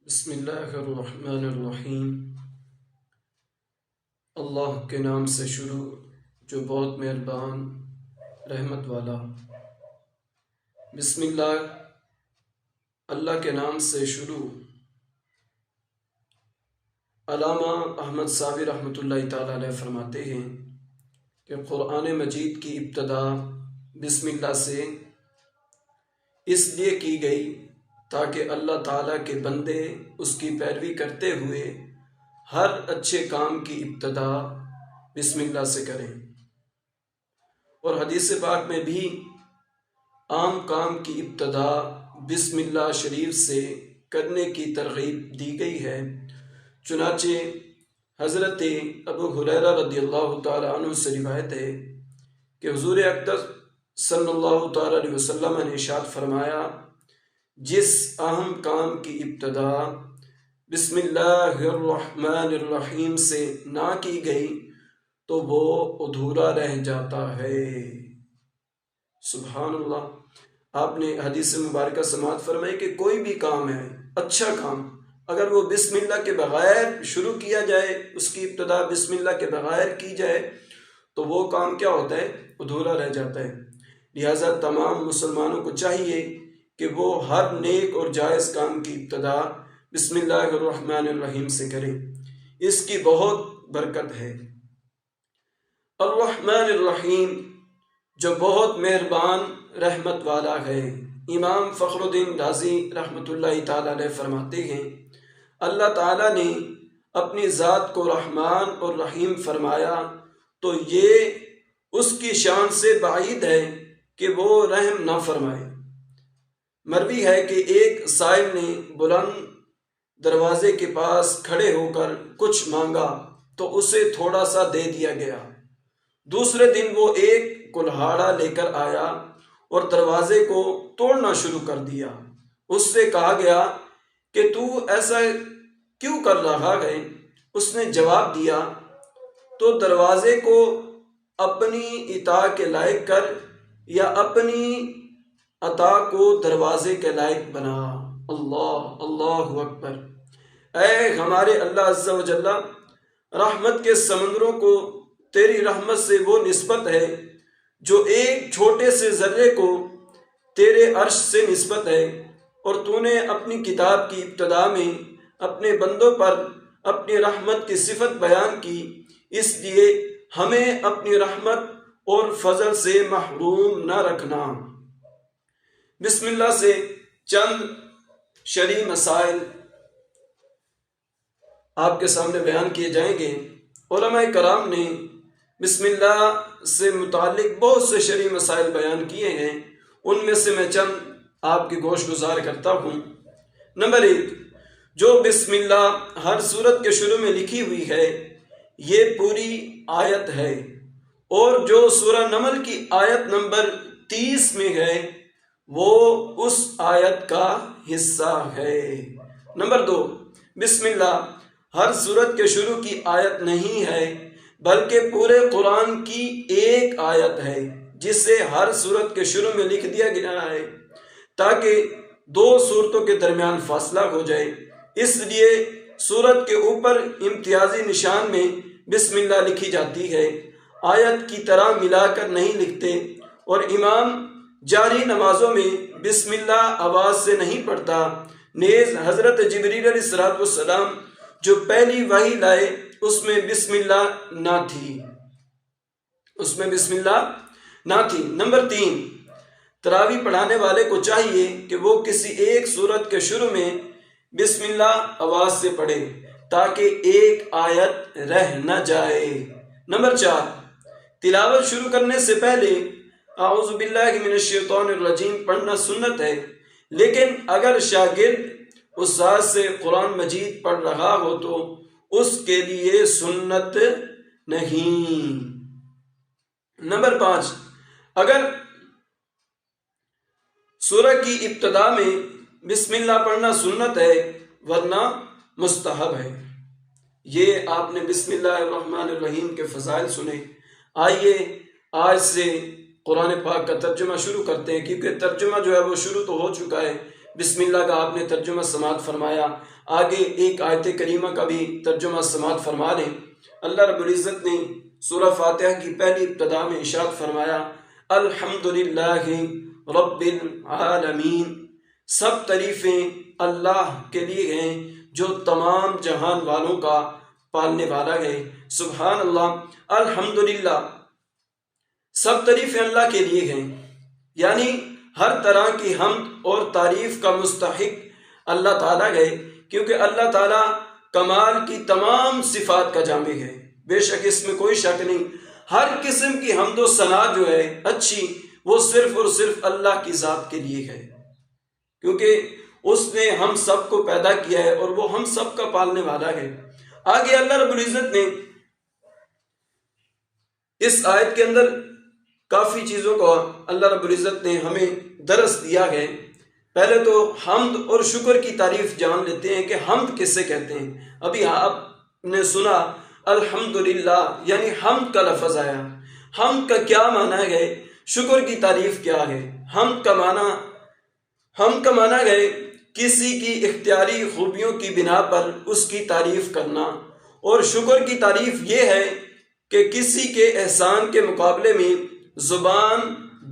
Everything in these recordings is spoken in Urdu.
بسم اللہ الرحمن الرحیم۔ اللہ کے نام سے شروع جو بہت مہربان رحمت والا۔ بسم اللہ، اللہ کے نام سے شروع۔ علامہ احمد صابر رحمۃ اللہ تعالیٰ علیہ فرماتے ہیں کہ قرآن مجید کی ابتدا بسم اللہ سے اس لیے کی گئی تاکہ اللہ تعالیٰ کے بندے اس کی پیروی کرتے ہوئے ہر اچھے کام کی ابتدا بسم اللہ سے کریں، اور حدیث پاک میں بھی عام کام کی ابتدا بسم اللہ شریف سے کرنے کی ترغیب دی گئی ہے۔ چنانچہ حضرت ابو ہریرہ رضی اللہ تعالیٰ عنہ سے روایت ہے کہ حضور اقدس صلی اللہ تعالیٰ علیہ وسلم نے ارشاد فرمایا، جس اہم کام کی ابتدا بسم اللہ الرحمن الرحیم سے نہ کی گئی تو وہ ادھورا رہ جاتا ہے۔ سبحان اللہ۔ آپ نے حدیث مبارکہ سماعت فرمائی کہ کوئی بھی کام ہے، اچھا کام، اگر وہ بسم اللہ کے بغیر شروع کیا جائے، اس کی ابتدا بسم اللہ کے بغیر کی جائے تو وہ کام کیا ہوتا ہے؟ ادھورا رہ جاتا ہے۔ لہٰذا تمام مسلمانوں کو چاہیے کہ وہ ہر نیک اور جائز کام کی ابتدا بسم اللہ الرحمن الرحیم سے کریں، اس کی بہت برکت ہے۔ الرحمن الرحیم جو بہت مہربان رحمت والا ہے۔ امام فخر الدین رازی رحمۃ اللہ تعالیٰ علیہ فرماتے ہیں، اللہ تعالیٰ نے اپنی ذات کو رحمان اور رحیم فرمایا تو یہ اس کی شان سے بعید ہے کہ وہ رحم نہ فرمائے۔ مروی ہے کہ ایک سائل نے بلند دروازے کے پاس کھڑے ہو کر کچھ مانگا تو اسے تھوڑا سا دے دیا گیا۔ دوسرے دن وہ ایک کلہاڑا لے کر آیا اور دروازے کو توڑنا شروع کر دیا۔ اس سے کہا گیا کہ تو ایسا کیوں کر رہا ہے؟ اس نے جواب دیا، تو دروازے کو اپنی عطا کے لائق کر یا اپنی عطا کو دروازے کے لائق بنا۔ اللہ اکبر۔ اے ہمارے اللہ عز و جل، رحمت کے سمندروں کو تیری رحمت سے وہ نسبت ہے جو ایک چھوٹے سے ذرے کو تیرے عرش سے نسبت ہے، اور تو نے اپنی کتاب کی ابتدا میں اپنے بندوں پر اپنی رحمت کی صفت بیان کی، اس لیے ہمیں اپنی رحمت اور فضل سے محروم نہ رکھنا۔ بسم اللہ سے چند شرعی مسائل آپ کے سامنے بیان کیے جائیں گے۔ علماء کرام نے بسم اللہ سے متعلق بہت سے شرعی مسائل بیان کیے ہیں، ان میں سے میں چند آپ کی گوش گزار کرتا ہوں۔ نمبر 1، جو بسم اللہ ہر سورت کے شروع میں لکھی ہوئی ہے یہ پوری آیت ہے، اور جو سورہ نمل کی آیت نمبر 30 میں ہے وہ اس آیت کا حصہ ہے۔ نمبر 2، بسم اللہ ہر سورت کے شروع کی آیت نہیں ہے بلکہ پورے قرآن کی ایک آیت ہے جسے ہر سورت کے شروع میں لکھ دیا گیا ہے تاکہ دو سورتوں کے درمیان فاصلہ ہو جائے، اس لیے سورت کے اوپر امتیازی نشان میں بسم اللہ لکھی جاتی ہے، آیت کی طرح ملا کر نہیں لکھتے، اور امام جاری نمازوں میں بسم اللہ آواز سے نہیں پڑھتا۔ نیز حضرت جبریل علیہ السلام جو پہلی وحی لائے اس میں بسم اللہ نہ تھی۔ نمبر 3، تراویح پڑھانے والے کو چاہیے کہ وہ کسی ایک سورت کے شروع میں بسم اللہ آواز سے پڑھے تاکہ ایک آیت رہ نہ جائے۔ نمبر 4، تلاوت شروع کرنے سے پہلے اعوذ باللہ من الشیطان الرجیم پڑھنا سنت ہے، لیکن اگر شاگرد استاد سے قرآن مجید پڑھ رہا ہو تو اس کے لیے سنت نہیں۔ نمبر 5، اگر سورہ کی ابتدا میں بسم اللہ پڑھنا سنت ہے ورنہ مستحب ہے۔ یہ آپ نے بسم اللہ الرحمن الرحیم کے فضائل سنے۔ آئیے آج سے قرآن پاک کا ترجمہ شروع کرتے ہیں، کیونکہ ترجمہ جو ہے وہ شروع تو ہو چکا ہے، بسم اللہ کا آپ نے ترجمہ سماعت فرمایا، آگے ایک آیت کریمہ کا بھی ترجمہ سماعت فرما لیں۔ اللہ رب العزت نے سورہ فاتحہ کی پہلی ابتدا میں ارشاد فرمایا الحمدللہ رب العالمین، سب تعریفیں اللہ کے لیے ہیں جو تمام جہان والوں کا پالنے والا ہے۔ سبحان اللہ، الحمدللہ، سب تعریفیں اللہ کے لیے ہیں، یعنی ہر طرح کی حمد اور تعریف کا مستحق اللہ تعالیٰ ہے، کیونکہ اللہ تعالیٰ کمال کی تمام صفات کا جامع ہے، بے شک اس میں کوئی شک نہیں۔ ہر قسم کی حمد و ثنا جو ہے اچھی، وہ صرف اور صرف اللہ کی ذات کے لیے ہے، کیونکہ اس نے ہم سب کو پیدا کیا ہے اور وہ ہم سب کا پالنے والا ہے۔ آگے اللہ رب العزت نے اس آیت کے اندر کافی چیزوں کو اللہ رب العزت نے ہمیں درس دیا ہے۔ پہلے تو حمد اور شکر کی تعریف جان لیتے ہیں کہ حمد کسے کہتے ہیں۔ ابھی آپ نے سنا الحمدللہ، یعنی حمد کا لفظ آیا۔ حمد کا کیا معنی ہے؟ شکر کی تعریف کیا ہے؟ حمد کا معنی ہے کسی کی اختیاری خوبیوں کی بنا پر اس کی تعریف کرنا، اور شکر کی تعریف یہ ہے کہ کسی کے احسان کے مقابلے میں زبان،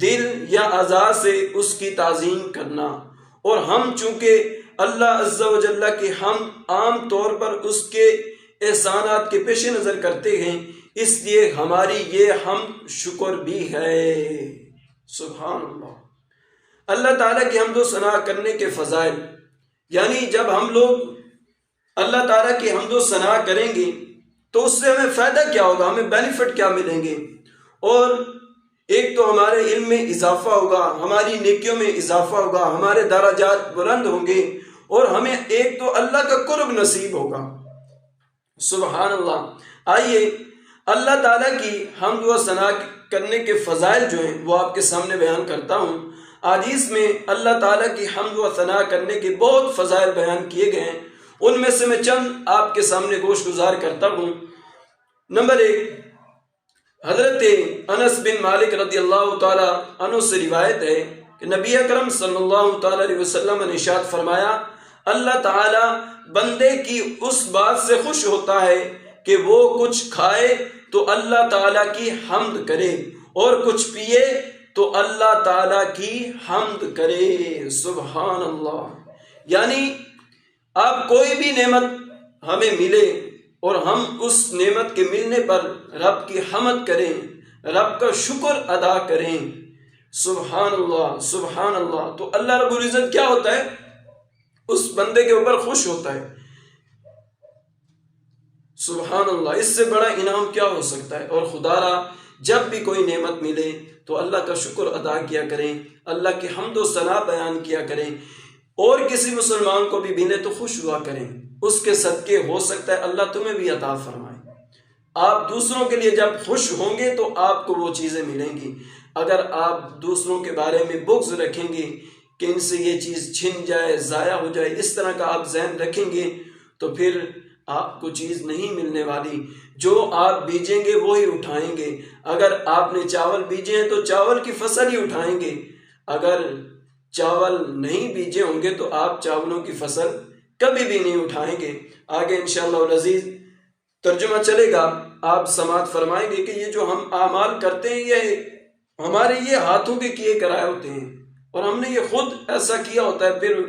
دل یا اعضاء سے اس کی تعظیم کرنا۔ اور ہم چونکہ اللہ عز و جل کی حمد عام طور پر اس کے احسانات کے پیش نظر کرتے ہیں، اس لیے ہماری یہ حمد شکر بھی ہے۔ سبحان اللہ، اللہ تعالیٰ کی حمد و ثنا کرنے کے فضائل، یعنی جب ہم لوگ اللہ تعالیٰ کی حمد و ثنا کریں گے تو اس سے ہمیں فائدہ کیا ہوگا، ہمیں بینیفٹ کیا ملیں گے؟ اور ایک تو ہمارے علم میں اضافہ ہوگا، ہماری نیکیوں میں اضافہ ہوگا، ہمارے درجات بلند ہوں گے، اور ہمیں ایک تو اللہ کا قرب نصیب ہوگا۔ سبحان اللہ۔ آئیے اللہ تعالیٰ کی حمد و ثنا کرنے کے فضائل جو ہیں وہ آپ کے سامنے بیان کرتا ہوں۔ حدیث میں اللہ تعالیٰ کی حمد و ثنا کرنے کے بہت فضائل بیان کیے گئے ہیں، ان میں سے میں چند آپ کے سامنے گوش گزار کرتا ہوں۔ نمبر 1، حضرت انس بن مالک رضی اللہ تعالی عنہ سے روایت ہے کہ نبی اکرم صلی اللہ تعالی علیہ وسلم نے ارشاد فرمایا اللہ تعالی بندے کی اس بات سے خوش ہوتا ہے کہ وہ کچھ کھائے تو اللہ تعالیٰ کی حمد کرے، اور کچھ پیے تو اللہ تعالیٰ کی حمد کرے۔ سبحان اللہ، یعنی آپ کوئی بھی نعمت ہمیں ملے اور ہم اس نعمت کے ملنے پر رب کی حمد کریں، رب کا شکر ادا کریں۔ سبحان اللہ، سبحان اللہ، تو اللہ رب العزت کیا ہوتا ہے؟ اس بندے کے اوپر خوش ہوتا ہے۔ سبحان اللہ، اس سے بڑا انعام کیا ہو سکتا ہے؟ اور خدا را جب بھی کوئی نعمت ملے تو اللہ کا شکر ادا کیا کریں، اللہ کی حمد و ثنا بیان کیا کریں، اور کسی مسلمان کو بھی ملے تو خوش ہوا کریں، اس کے صدقے ہو سکتا ہے اللہ تمہیں بھی عطا فرمائے۔ آپ دوسروں کے لیے جب خوش ہوں گے تو آپ کو وہ چیزیں ملیں گی۔ اگر آپ دوسروں کے بارے میں بغض رکھیں گے کہ ان سے یہ چیز چھن جائے، ضائع ہو جائے، اس طرح کا آپ ذہن رکھیں گے تو پھر آپ کو چیز نہیں ملنے والی۔ جو آپ بیجیں گے وہی اٹھائیں گے۔ اگر آپ نے چاول بیجے ہیں تو چاول کی فصل ہی اٹھائیں گے، اگر چاول نہیں بیجے ہوں گے تو آپ چاولوں کی فصل کبھی بھی نہیں اٹھائیں گے۔ آگے انشاءاللہ العزیز ترجمہ چلے گا، آپ سماعت فرمائیں گے کہ یہ جو ہم اعمال کرتے ہیں یہ ہمارے یہ ہاتھوں کے کیے کرائے ہوتے ہیں، اور ہم نے یہ خود ایسا کیا ہوتا ہے، پھر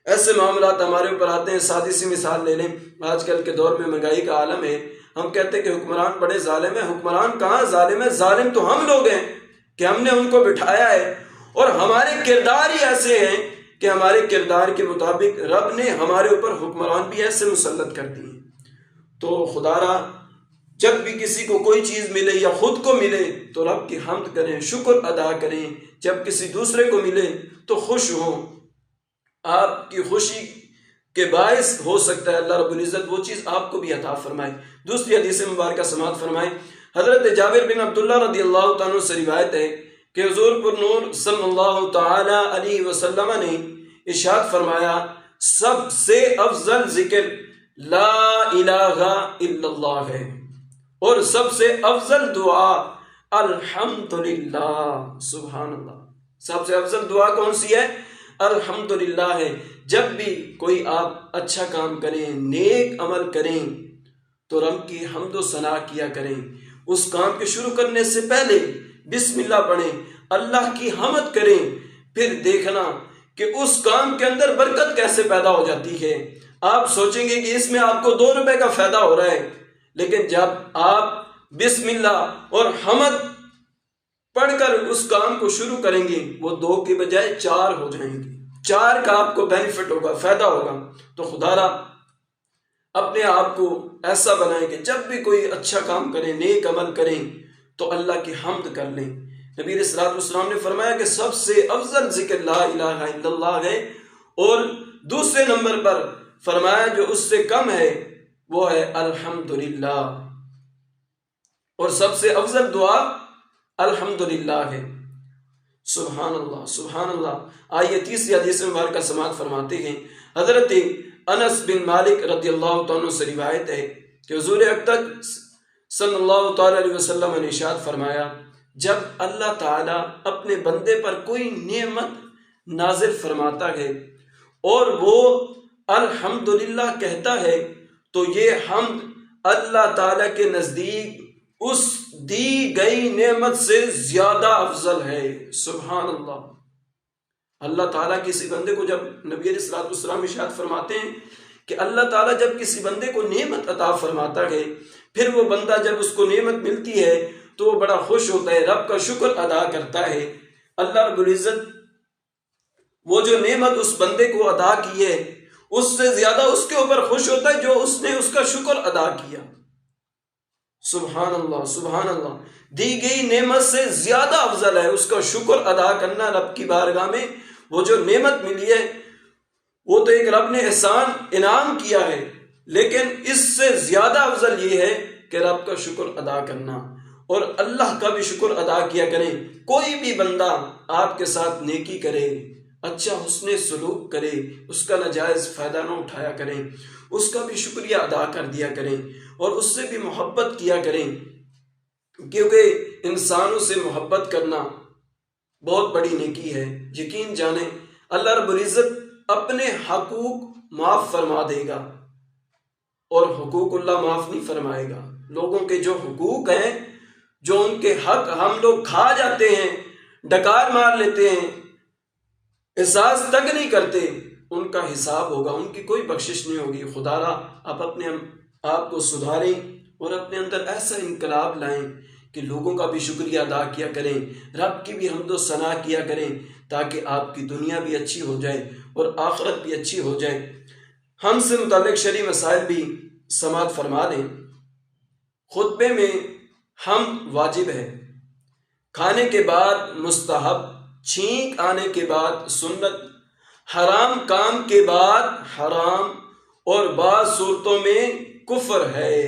ایسے معاملات ہمارے اوپر آتے ہیں۔ سادی سی مثال لے لیں، آج کل کے دور میں مہنگائی کا عالم ہے، ہم کہتے ہیں کہ حکمران بڑے ظالم ہیں۔ حکمران کہاں ظالم ہے؟ ظالم تو ہم لوگ ہیں کہ ہم نے ان کو بٹھایا ہے، اور ہمارے کردار ہی ایسے ہیں کہ ہمارے کردار کے مطابق رب نے ہمارے اوپر حکمران بھی ایسے مسلط کر دی ہیں۔ تو خدا را جب بھی کسی کو کوئی چیز ملے یا خود کو ملے تو رب کی حمد کریں، شکر ادا کریں۔ جب کسی دوسرے کو ملے تو خوش ہوں، آپ کی خوشی کے باعث ہو سکتا ہے اللہ رب العزت وہ چیز آپ کو بھی عطا فرمائے۔ دوسری حدیث مبارکہ سماعت فرمائیں، حضرت جابر بن عبداللہ رضی اللہ تعالیٰ سے روایت ہے کہ حضور پر نور صلی اللہ تعالی علیہ وسلم نے ارشاد فرمایا سب سے افضل ذکر لا الہ الا اللہ ہے، اور سب سے افضل دعا الحمدللہ۔ سبحان اللہ، سب سے افضل دعا کون سی ہے؟ الحمدللہ ہے۔ جب بھی کوئی آپ اچھا کام کریں، نیک عمل کریں تو رب کی حمد و ثنا کیا کریں۔ اس کام کے شروع کرنے سے پہلے بسم اللہ پڑھیں، اللہ کی حمد کریں، پھر دیکھنا کہ اس کام کے اندر برکت کیسے پیدا ہو جاتی ہے۔ آپ سوچیں گے کہ اس میں آپ کو 2 روپے کا فائدہ ہو رہا ہے، لیکن جب آپ بسم اللہ اور حمد پڑھ کر اس کام کو شروع کریں گے وہ 2 کے بجائے 4 ہو جائیں گے، 4 کا آپ کو بینیفٹ ہوگا، فائدہ ہوگا۔ تو خدا را اپنے آپ کو ایسا بنائیں کہ جب بھی کوئی اچھا کام کریں، نیک عمل کریں تو اللہ کی حمد کر لیں۔ نبی علیہ الصلوۃ والسلام نے فرمایا کہ سب سے افضل ذکر لا الہ الا اللہ ہے، اور دوسرے نمبر پر فرمایا جو اس سے کم ہے وہ ہے الحمدللہ، اور سب سے افضل دعا الحمدللہ ہے۔ سبحان اللہ سبحان اللہ۔ آئیے تیسری حدیث مبارکہ سماعت فرماتے ہیں۔ حضرت انس بن مالک رضی اللہ تعالیٰ سے روایت ہے کہ حضور اقدس صلی اللہ تعالیٰ علیہ وسلم نے ارشاد فرمایا، جب اللہ تعالیٰ اپنے بندے پر کوئی نعمت نازل فرماتا ہے اور وہ الحمدللہ کہتا ہے تو یہ حمد اللہ تعالیٰ کے نزدیک اس دی گئی نعمت سے زیادہ افضل ہے۔ سبحان اللہ۔ اللہ تعالیٰ کسی بندے کو، جب نبی علیہ الصلوۃ والسلام ارشاد فرماتے ہیں کہ اللہ تعالیٰ جب کسی بندے کو نعمت عطا فرماتا ہے، پھر وہ بندہ جب اس کو نعمت ملتی ہے تو وہ بڑا خوش ہوتا ہے، رب کا شکر ادا کرتا ہے۔ اللہ رب العزت وہ جو نعمت اس بندے کو عطا کی ہے اس سے زیادہ اس کے اوپر خوش ہوتا ہے جو اس نے اس کا شکر ادا کیا۔ سبحان اللہ سبحان اللہ۔ دی گئی نعمت سے زیادہ افضل ہے اس کا شکر ادا کرنا رب کی بارگاہ میں۔ وہ جو نعمت ملی ہے وہ تو ایک رب نے احسان انعام کیا ہے، لیکن اس سے زیادہ افضل یہ ہے کہ رب کا شکر ادا کرنا، اور اللہ کا بھی شکر ادا کیا کریں۔ کوئی بھی بندہ آپ کے ساتھ نیکی کرے، اچھا حسن سلوک کرے، اس کا ناجائز فائدہ نہ اٹھایا کریں، اس کا بھی شکریہ ادا کر دیا کریں اور اس سے بھی محبت کیا کریں، کیونکہ انسانوں سے محبت کرنا بہت بڑی نیکی ہے۔ یقین جانیں اللہ رب العزت اپنے حقوق معاف فرما دے گا اور حقوق اللہ معاف نہیں فرمائے گا۔ لوگوں کے جو حقوق ہیں، جو ان کے حق ہم لوگ کھا جاتے ہیں، ڈکار مار لیتے ہیں، احساس تک نہیں کرتے، ان کا حساب ہوگا، ان کی کوئی بخشش نہیں ہوگی۔ خدا را آپ اپنے آپ کو سدھاریں اور اپنے اندر ایسا انقلاب لائیں کہ لوگوں کا بھی شکریہ ادا کیا کریں، رب کی بھی حمد و ثنا کیا کریں، تاکہ آپ کی دنیا بھی اچھی ہو جائے اور آخرت بھی اچھی ہو جائے۔ ہم سے متعلق شرعی مسائل بھی سماعت فرما لیں۔ خطبے میں حمد واجب ہے، کھانے کے بعد مستحب، چھینک آنے کے بعد سنت، حرام کام کے بعد حرام، اور بعض صورتوں میں کفر ہے۔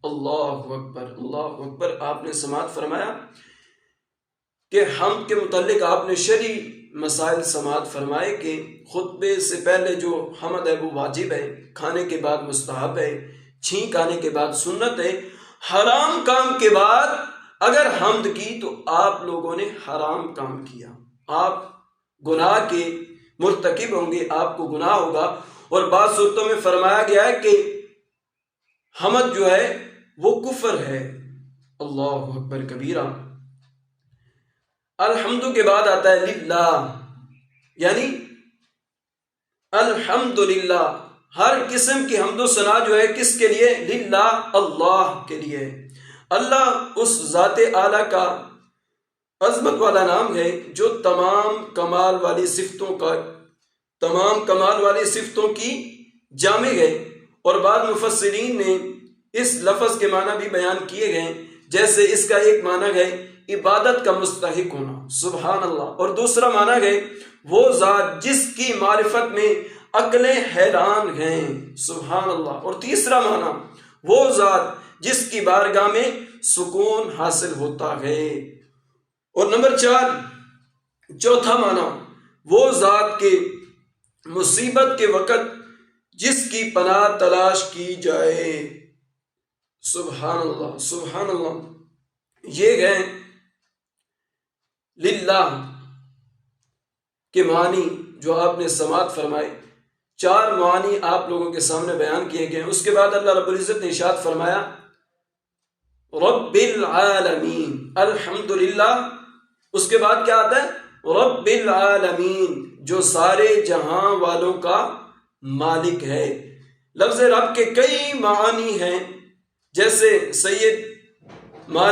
اللہ اکبر اللہ اکبر۔ آپ نے سماعت فرمایا کہ حمد کے متعلق آپ نے شرعی مسائل سماعت فرمائے کہ خطبے سے پہلے جو حمد ہے وہ واجب ہے، کھانے کے بعد مستحب ہے، چھینک آنے کے بعد سنت ہے، حرام کام کے بعد اگر حمد کی تو آپ لوگوں نے حرام کام کیا، آپ گناہ کے مرتکب ہوں گے، آپ کو گناہ ہوگا۔ اور بعض صورتوں میں فرمایا گیا ہے کہ حمد جو ہے وہ کفر ہے۔ اللہ اکبر کبیرہ۔ الحمد کے بعد آتا ہے للہ، یعنی الحمدللہ، ہر قسم کی حمد و ثنا جو ہے کس کے لیے؟ للہ، اللہ کے لیے۔ اللہ اس ذات اعلیٰ کا عظمت والا نام ہے جو تمام کمال والی صفتوں کی جامع ہے، اور بعض مفسرین نے اس لفظ کے معنی بھی بیان کیے گئے، جیسے اس کا ایک معنی ہے عبادت کا مستحق ہونا، سبحان اللہ، اور دوسرا معنی ہے وہ ذات جس کی معرفت میں عقلیں حیران ہیں، سبحان اللہ، اور تیسرا معنی وہ ذات جس کی بارگاہ میں سکون حاصل ہوتا ہے، اور نمبر 4 چوتھا معنی وہ ذات کے مصیبت کے وقت جس کی پناہ تلاش کی جائے، سبحان اللہ سبحان اللہ۔ یہ گئے للہ کے معنی جو آپ نے سماعت فرمائے، 4 معانی آپ لوگوں کے سامنے بیان کیے گئے۔ اس کے بعد اللہ رب العزت نے ارشاد فرمایا رب العالمین، الحمدللہ۔ اس کے بعد کیا آتا ہے؟ رب العالمین، جو سارے جہاں والوں کا مالک ہے۔ لفظ رب کے کئی معانی ہیں، جیسے سید مالک